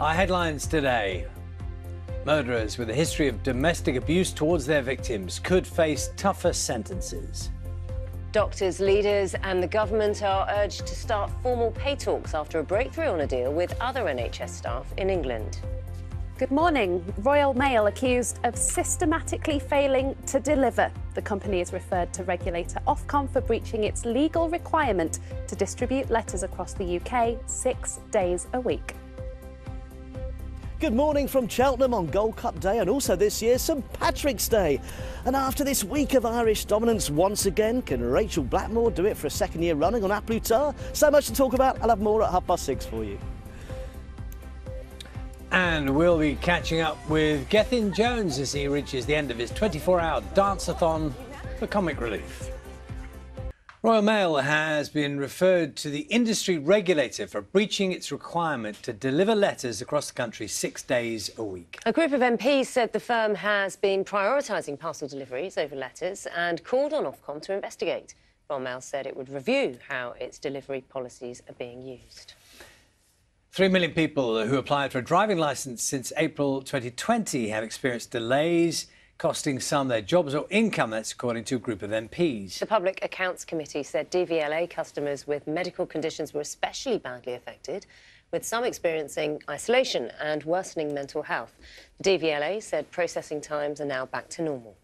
Our headlines today. Murderers with a history of domestic abuse towards their victims could face tougher sentences. Doctors, leaders and the government are urged to start formal pay talks after a breakthrough on a deal with other NHS staff in England. Good morning. Royal Mail accused of systematically failing to deliver. The company is referred to regulator Ofcom for breaching its legal requirement to distribute letters across the UK 6 days a week. Good morning from Cheltenham on Gold Cup Day and also this year St Patrick's Day. And after this week of Irish dominance once again, can Rachel Blackmore do it for a second year running on A Plus Tard? So much to talk about. I'll have more at 6:30 for you. And we'll be catching up with Gethin Jones as he reaches the end of his 24-hour dance-a-thon for comic relief. Royal Mail has been referred to the industry regulator for breaching its requirement to deliver letters across the country 6 days a week. A group of MPs said the firm has been prioritising parcel deliveries over letters and called on Ofcom to investigate. Royal Mail said it would review how its delivery policies are being used. 3 million people who applied for a driving licence since April 2020 have experienced delays, costing some their jobs or income. That's according to a group of MPs. The Public Accounts Committee said DVLA customers with medical conditions were especially badly affected, with some experiencing isolation and worsening mental health. The DVLA said processing times are now back to normal.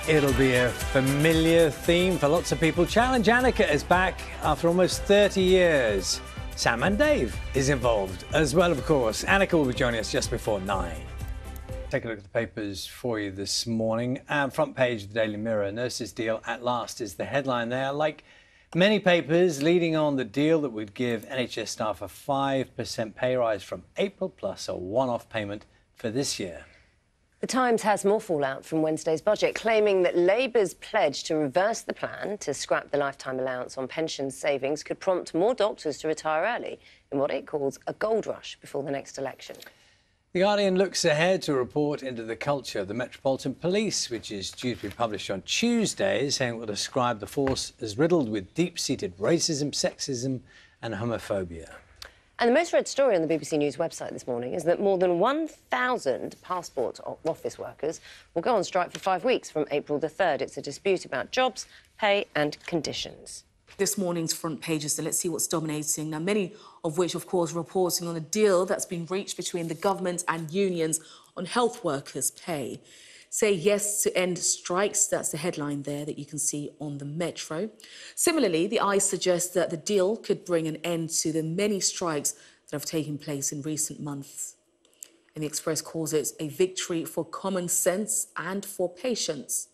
It'll be a familiar theme for lots of people. Challenge Annika is back after almost 30 years. Sam and Dave is involved as well, of course. Annika will be joining us just before 9. Take a look at the papers for you this morning. Front page of the Daily Mirror, nurses' deal at last is the headline there. Like many papers, leading on the deal that would give NHS staff a 5% pay rise from April, plus a one-off payment for this year. The Times has more fallout from Wednesday's budget, claiming that Labour's pledge to reverse the plan to scrap the lifetime allowance on pension savings could prompt more doctors to retire early in what it calls a gold rush before the next election. The Guardian looks ahead to a report into the culture of the Metropolitan Police, which is due to be published on Tuesday, saying it will describe the force as riddled with deep-seated racism, sexism and homophobia. And the most read story on the BBC News website this morning is that more than 1,000 passport office workers will go on strike for 5 weeks from April the 3rd. It's a dispute about jobs, pay and conditions. This morning's front pages, so let's see what's dominating. Now, many of which, of course, reporting on a deal that's been reached between the government and unions on health workers' pay. Say yes to end strikes. That's the headline there that you can see on the Metro. Similarly, the Eye suggests that the deal could bring an end to the many strikes that have taken place in recent months. And the Express calls it a victory for common sense and for patients.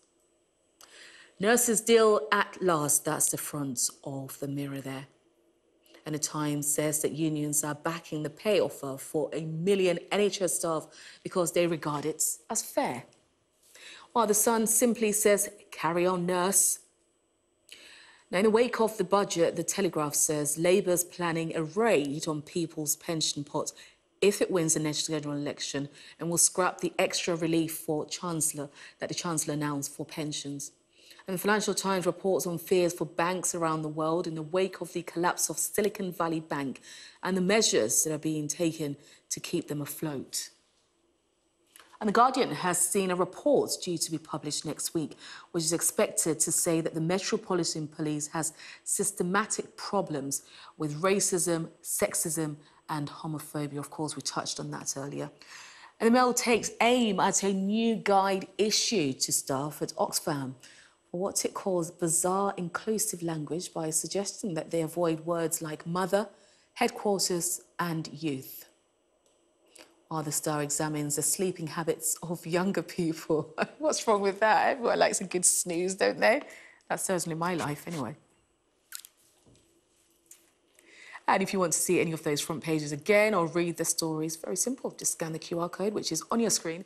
Nurses' deal at last. That's the front of the Mirror there. And the Times says that unions are backing the pay offer for 1 million NHS staff because they regard it as fair. While the Sun simply says, carry on, nurse. Now, in the wake of the budget, the Telegraph says Labour's planning a raid on people's pension pot if it wins the next general election and will scrap the extra relief for Chancellor that the Chancellor announced for pensions. And the Financial Times reports on fears for banks around the world in the wake of the collapse of Silicon Valley Bank and the measures that are being taken to keep them afloat. And The Guardian has seen a report due to be published next week, which is expected to say that the Metropolitan Police has systematic problems with racism, sexism and homophobia. Of course, we touched on that earlier. And the Mail takes aim at a new guide issued to staff at Oxfam for what it calls bizarre inclusive language by suggesting that they avoid words like mother, headquarters and youth. While the Star examines the sleeping habits of younger people. What's wrong with that? Everyone likes a good snooze, don't they? That's certainly my life, anyway. And if you want to see any of those front pages again or read the stories, very simple. Just scan the QR code, which is on your screen.